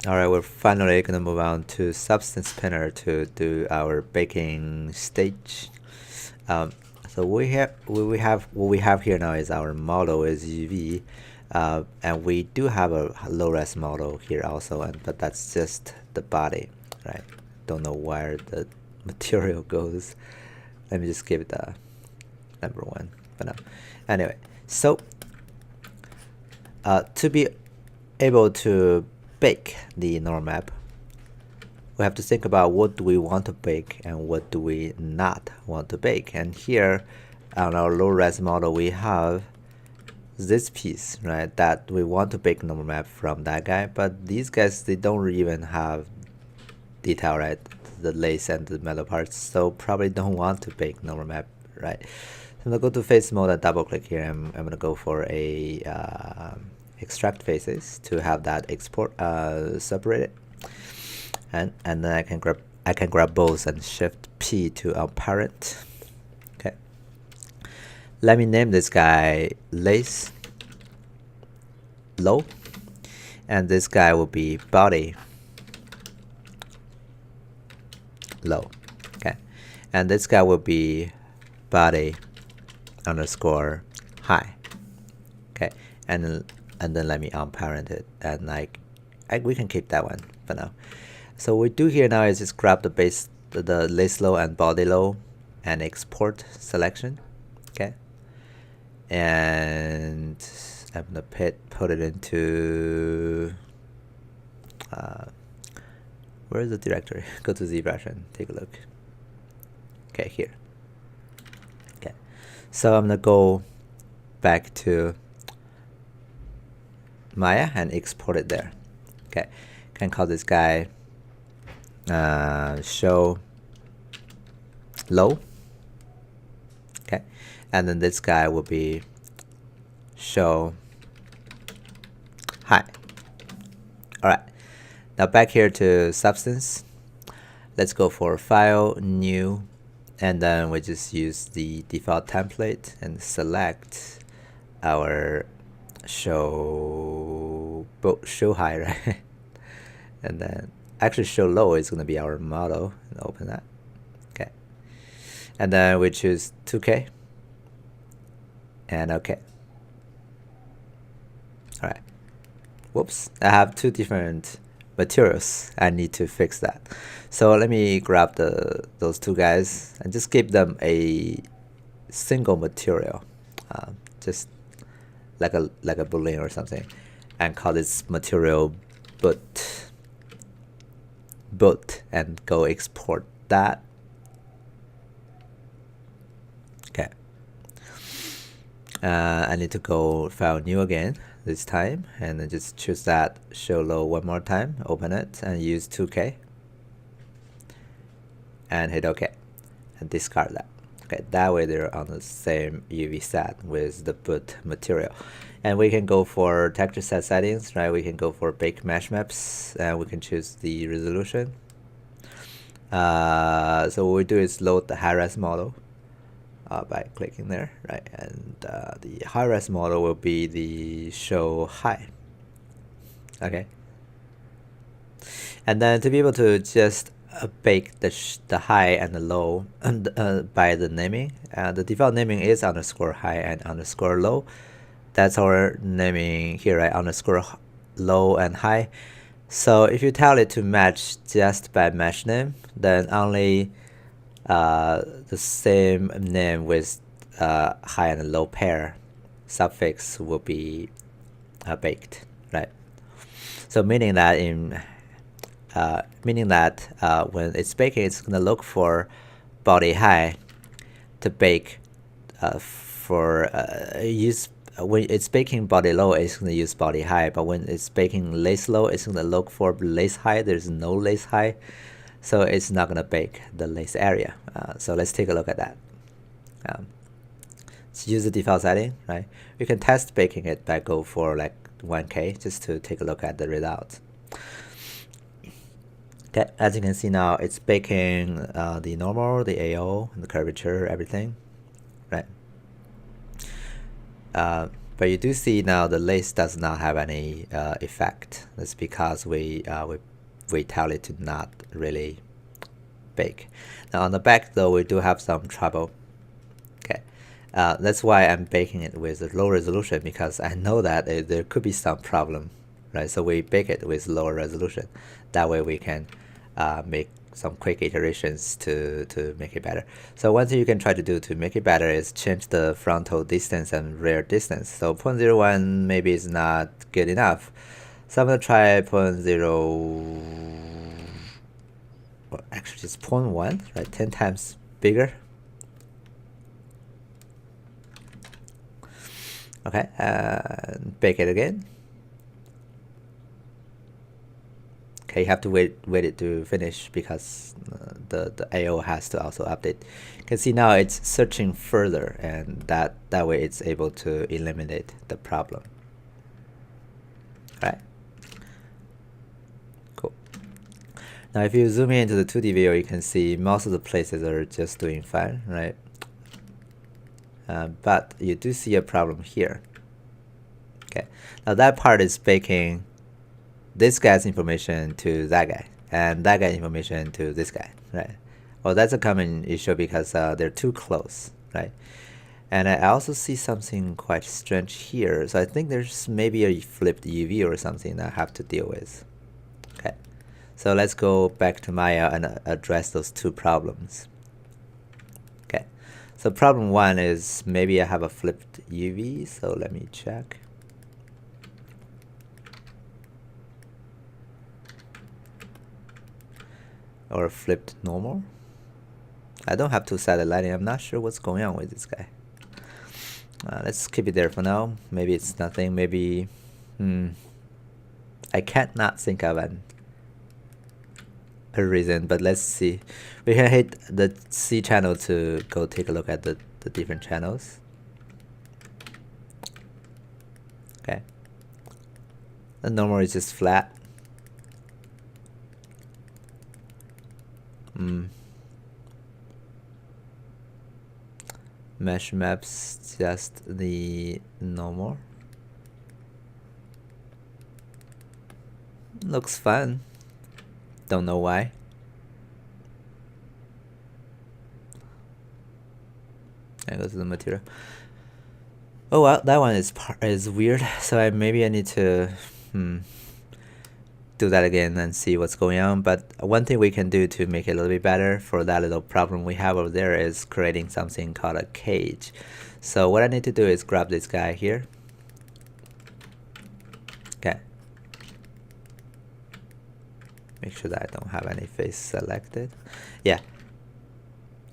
Alright, we're finally gonna move on to Substance Spinner to do our baking stage. Um, so what we have here now is our model is UV, and we do have a low res model here also, but that's just the body, right? Don't know where the material goes. Let me just give it the number one for now. Anyway, so to be able to bake the normal map, we have to think about what do we want to bake and what do we not want to bake. And here on our low res model, we have this piece, right, that we want to bake normal map from that guy, but these guys, they don't even have detail, right, the lace and the metal parts, so probably don't want to bake normal map, right? So I'm gonna go to face mode and double click here. I'm gonna go for a extract faces to have that export separated, and then I can grab both and shift P to unparent. Okay, let me name this guy lace low, and this guy will be body low. Okay, and this guy will be body underscore high. Okay, and then let me unparent it, and we can keep that one for now. So what we do here now is just grab the base, the lace low and body low, and export selection. Okay, and I'm gonna put it into where is the directory? Go to ZBrush and take a look. Okay, here. Okay, so I'm gonna go back to Maya and export it there. Okay, can call this guy show low. Okay, and then this guy will be show high. All right, now back here to Substance. Let's go for File, New, and then we just use the default template and select our show high, right? And then actually show low is going to be our model, and open that. Okay, and then we choose 2K and okay. All right, whoops, I have two different materials. I need to fix that. So let me grab those two guys and just give them a single material, just like a boolean or something, and call this material boot, and go export that. Okay, I need to go File, New again this time, and then just choose that show low one more time, open it, and use 2K, and hit OK, and discard that. Okay, that way they're on the same UV set with the boot material. And we can go for texture set settings, right? We can go for bake mesh maps, and we can choose the resolution. So what we do is load the high-res model by clicking there, right? And the high-res model will be the show high. Okay. And then to be able to just bake the high and the low by the naming, the default naming is underscore high and underscore low. That's our naming here, right? Underscore low and high. So if you tell it to match just by mesh name, then only the same name with high and low pair suffix will be baked, right? So meaning that when it's baking, it's gonna look for body high to bake when it's baking body low, it's gonna use body high, but when it's baking lace low, it's gonna look for lace high. There's no lace high, so it's not gonna bake the lace area. So let's take a look at that. Let's use the default setting, right? You can test baking it by go for like 1K just to take a look at the results. Okay, as you can see now, it's baking the normal, the AO, and the curvature, everything, right? But you do see now the lace does not have any effect. That's because we tell it to not really bake. Now on the back though, we do have some trouble. Okay, that's why I'm baking it with a low resolution, because I know that there could be some problem, right? So we bake it with lower resolution. That way we can make some quick iterations to make it better. So one thing you can try to do to make it better is change the frontal distance and rear distance. So 0.01 maybe is not good enough. So I'm gonna try 0.0, well, actually it's 0.1, right? 10 times bigger. Okay, bake it again. Okay, you have to wait it to finish because the AO has to also update. You can see now it's searching further, and that way it's able to eliminate the problem. All right. Cool. Now if you zoom into the 2D view, you can see most of the places are just doing fine, right? But you do see a problem here. Okay, now that part is baking this guy's information to that guy, and that guy's information to this guy, right? Well, that's a common issue because they're too close, right? And I also see something quite strange here. So I think there's maybe a flipped UV or something that I have to deal with. Okay, so let's go back to Maya and address those two problems. Okay, so problem one is maybe I have a flipped UV, so let me check. Or flipped normal. I don't have two-sided lighting. I'm not sure what's going on with this guy. Let's keep it there for now. Maybe it's nothing. Maybe I can't not think of a reason, but let's see. We can hit the C channel to go take a look at the different channels. Okay. The normal is just flat. Mesh maps just the normal. Looks fun. Don't know why. I go to the material. Oh well, that one is weird. So maybe I need to do that again and see what's going on. But one thing we can do to make it a little bit better for that little problem we have over there is creating something called a cage. So what I need to do is grab this guy here. Okay. Make sure that I don't have any face selected. Yeah.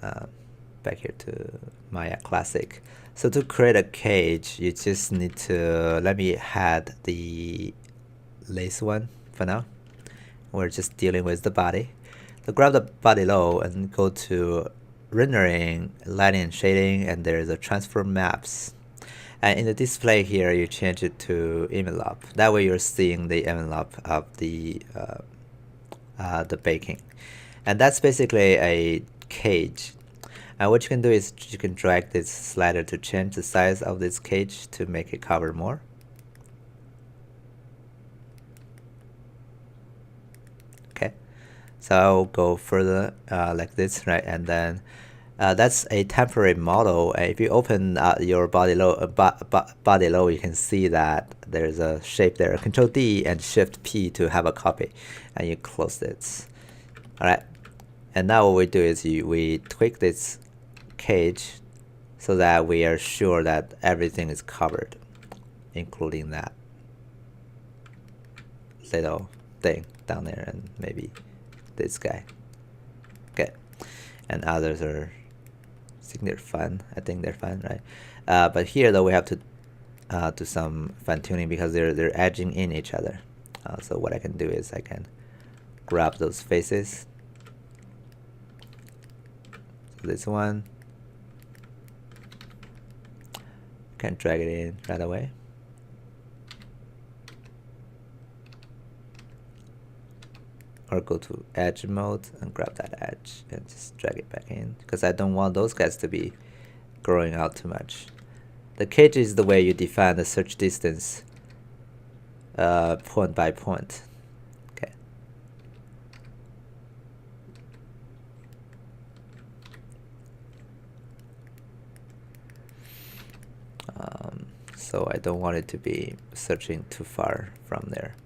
Back here to Maya Classic. So to create a cage, you just need to, let me add the lace one. For now, we're just dealing with the body. So grab the body low and go to rendering, lighting and shading, and there's a transform maps. And in the display here, you change it to envelope. That way you're seeing the envelope of the baking. And that's basically a cage. And what you can do is you can drag this slider to change the size of this cage to make it cover more. So I'll go further like this, right? And then that's a temporary model. If you open your body low, you can see that there's a shape there. Control D and Shift P to have a copy, and you close it. All right. And now what we do is we tweak this cage so that we are sure that everything is covered, including that little thing down there, and maybe this guy. Okay, and others are, I think they're fun. Right? But here though we have to do some fine tuning because they're edging in each other. So what I can do is I can grab those faces. So this one, can drag it in right away. Or go to edge mode and grab that edge and just drag it back in, because I don't want those guys to be growing out too much. The cage is the way you define the search distance point by point. Okay. So I don't want it to be searching too far from there.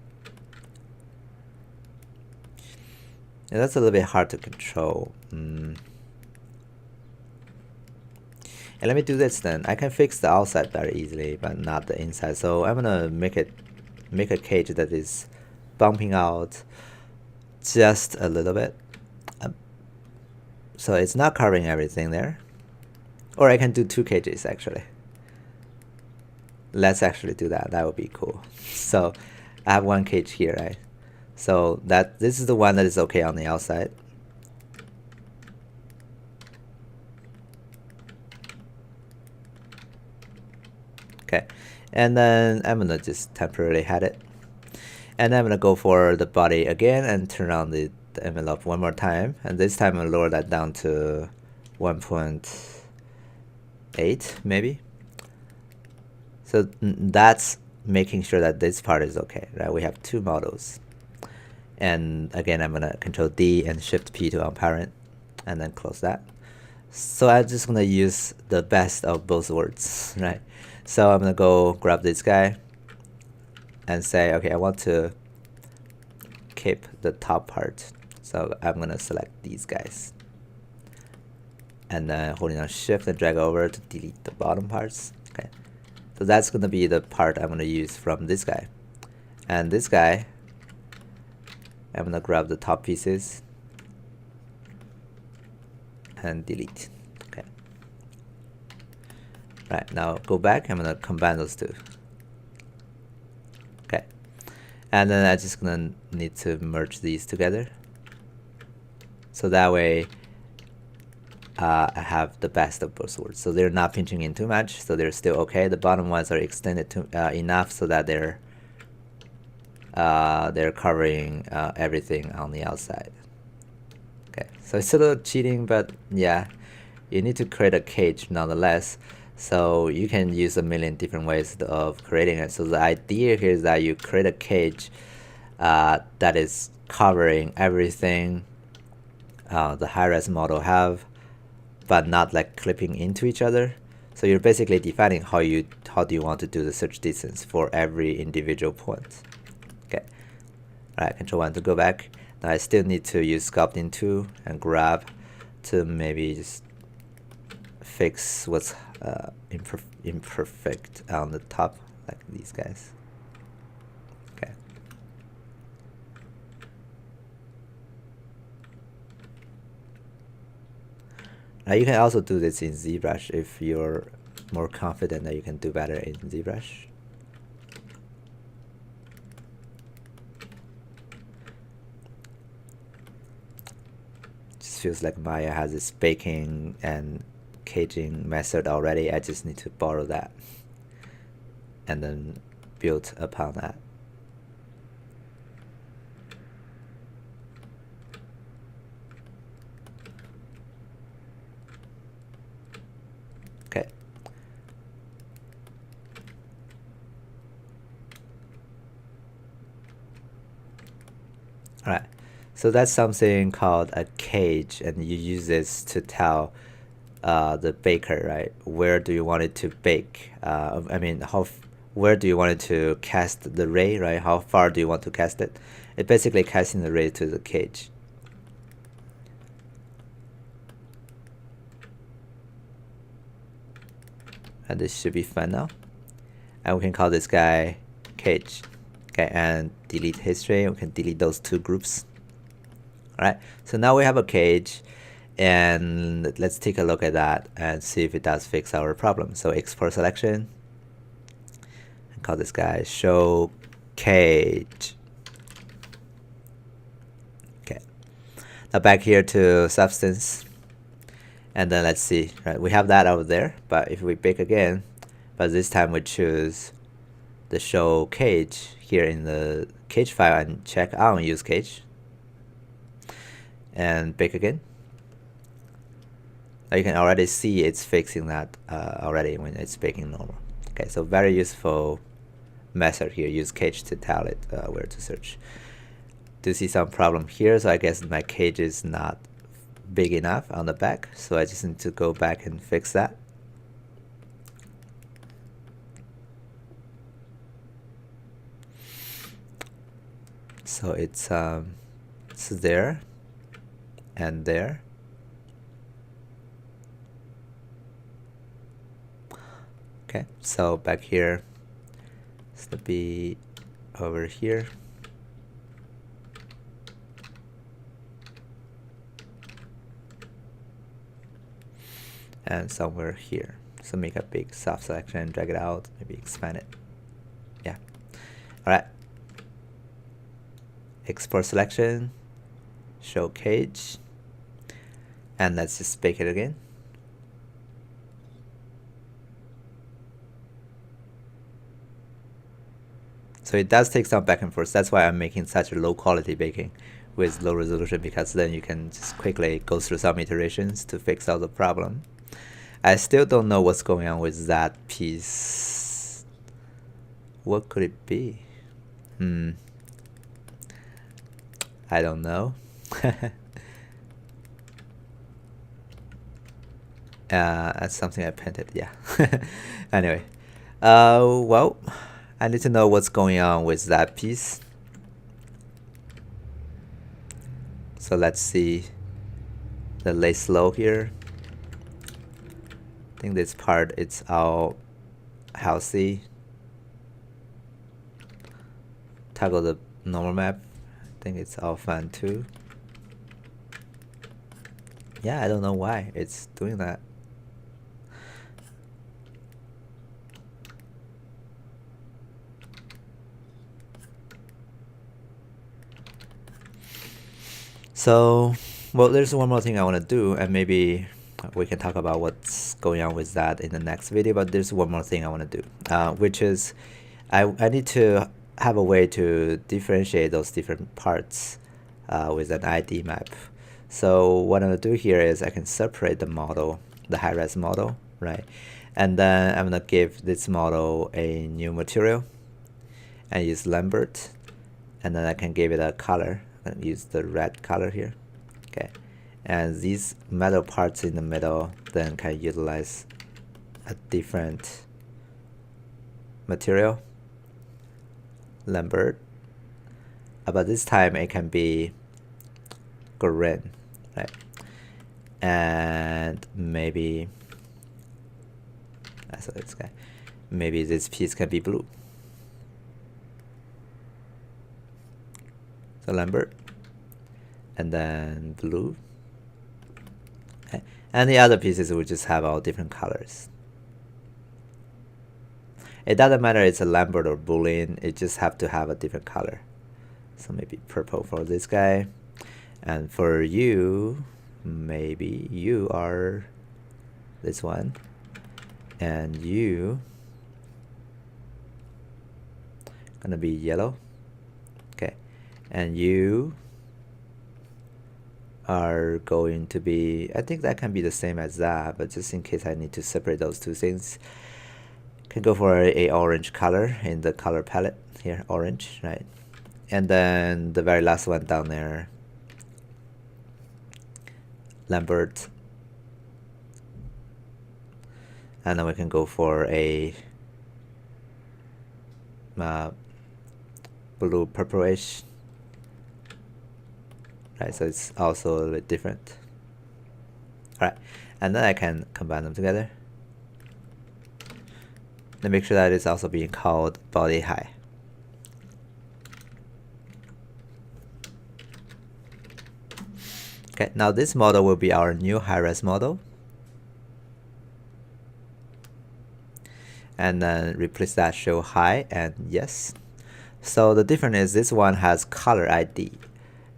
And that's a little bit hard to control. And let me do this then. I can fix the outside very easily, but not the inside. So I'm gonna make a cage that is bumping out just a little bit. So it's not covering everything there. Or I can do 2 cages actually. Let's actually do that. That would be cool. So I have 1 cage here, right? So this is the one that is okay on the outside. Okay, and then I'm gonna just temporarily hide it. And I'm gonna go for the body again and turn on the envelope one more time. And this time I'll lower that down to 1.8 maybe. So that's making sure that this part is okay, right? We have 2 models. And again, I'm gonna Control D and Shift P to unparent and then close that. So I'm just gonna use the best of both worlds, right? So I'm gonna go grab this guy and say, okay, I want to keep the top part. So I'm gonna select these guys. And then holding on Shift and drag over to delete the bottom parts. Okay. So that's gonna be the part I'm gonna use from this guy. And this guy, I'm gonna grab the top pieces and delete. Okay. Right, now go back. I'm gonna combine those 2. Okay. And then I'm just gonna need to merge these together. So that way I have the best of both worlds. So they're not pinching in too much, so they're still okay. The bottom ones are extended to enough so that they're covering everything on the outside. Okay, so it's a little cheating, but yeah, you need to create a cage nonetheless. So you can use a million different ways of creating it. So the idea here is that you create a cage that is covering everything the high-res model have, but not like clipping into each other. So you're basically defining how do you want to do the search distance for every individual point. Okay. Alright, Control 1 to go back. Now I still need to use Sculpting 2 and grab to maybe just fix what's imperfect on the top, like these guys. Okay. Now you can also do this in ZBrush if you're more confident that you can do better in ZBrush. Just feels like Maya has this baking and caging method already. I just need to borrow that and then build upon that. Okay. All right. So that's something called a cage, and you use this to tell the baker, right? Where do you want it to bake? I mean, where do you want it to cast the ray, right? How far do you want to cast it? It's basically casting the ray to the cage. And this should be fun now. And we can call this guy cage. Okay, and delete history. We can delete those 2 groups. All right, so now we have a cage, and let's take a look at that and see if it does fix our problem. So export selection, and call this guy show cage. Okay, now back here to substance, and then let's see, right, we have that over there, but if we bake again, but this time we choose the show cage here in the cage file and check on use cage and bake again. Now you can already see it's fixing that already when it's baking normal. Okay, so very useful method here. Use cage to tell it where to search. Do see some problem here, so I guess my cage is not big enough on the back, so I just need to go back and fix that. So it's there and there. Okay, so back here it's to be over here. And somewhere here. So make a big soft selection, drag it out, maybe expand it. Yeah. Alright. Export selection, show cage, and let's just bake it again. So it does take some back and forth. That's why I'm making such a low quality baking with low resolution, because then you can just quickly go through some iterations to fix out the problem. I still don't know what's going on with that piece. What could it be? I don't know. That's something I painted, yeah. Anyway, well, I need to know what's going on with that piece. So let's see the lay slow here. I think this part, it's all healthy. Toggle the normal map. I think it's all fine too. Yeah, I don't know why it's doing that. So, well, there's one more thing I want to do, and maybe we can talk about what's going on with that in the next video, but there's one more thing I want to do, which is I need to have a way to differentiate those different parts with an ID map. So what I'm going to do here is I can separate the model, the high-res model, right? And then I'm going to give this model a new material and use Lambert, and then I can give it a color and use the red color here. Okay, and these metal parts in the middle then can utilize a different material, Lambert, but this time it can be green, right? And maybe so this guy, maybe this piece can be blue. So Lambert, and then blue, okay. And the other pieces will just have all different colors. It doesn't matter it's a Lambert or Boolean, it just have to have a different color. So maybe purple for this guy, and for you, maybe you are this one, and you gonna be yellow. Okay, and you are going to be, I think that can be the same as that, but just in case I need to separate those two things, can go for a orange color in the color palette here, orange, right? And then the very last one down there, Lambert, and then we can go for a blue purplish, right? So it's also a little bit different. All right, and then I can combine them together. Then make sure that it's also being called body high. Okay, now this model will be our new high-res model. And then replace that show high and yes. So the difference is this one has color ID.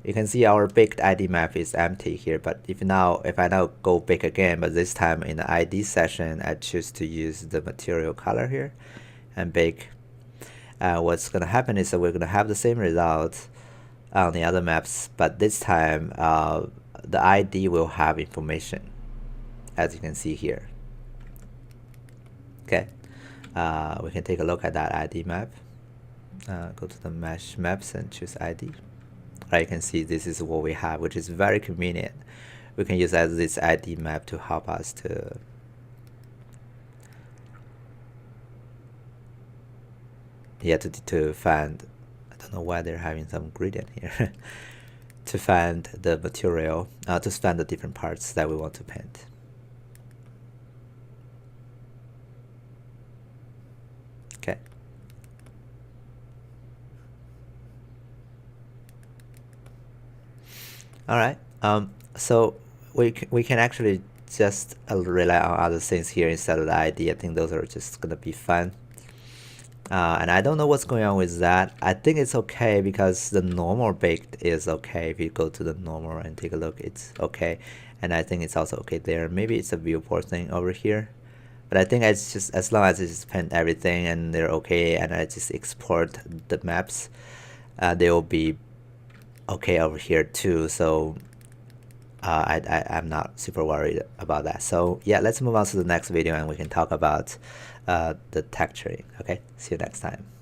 You can see our baked ID map is empty here, but if I now go bake again, but this time in the ID session, I choose to use the material color here and bake. What's gonna happen is that we're gonna have the same result on the other maps, but this time the ID will have information, as you can see here. Okay, We can take a look at that ID map. Go to the mesh maps and choose ID. Right, you can see this is what we have, which is very convenient. We can use as this ID map to help us to find, I don't know why they're having some gradient here, to find the material, to find the different parts that we want to paint. Okay. All right. So we can actually just rely on other things here instead of the ID. I think those are just gonna be fun. And I don't know what's going on with that. I think it's okay because the normal baked is okay. If you go to the normal and take a look, it's okay. And I think it's also okay there. Maybe it's a viewport thing over here. But I think it's just, as long as I just paint everything and they're okay and I just export the maps, they will be okay over here too. So I'm not super worried about that. So yeah, let's move on to the next video and we can talk about the texturing. Okay, see you next time.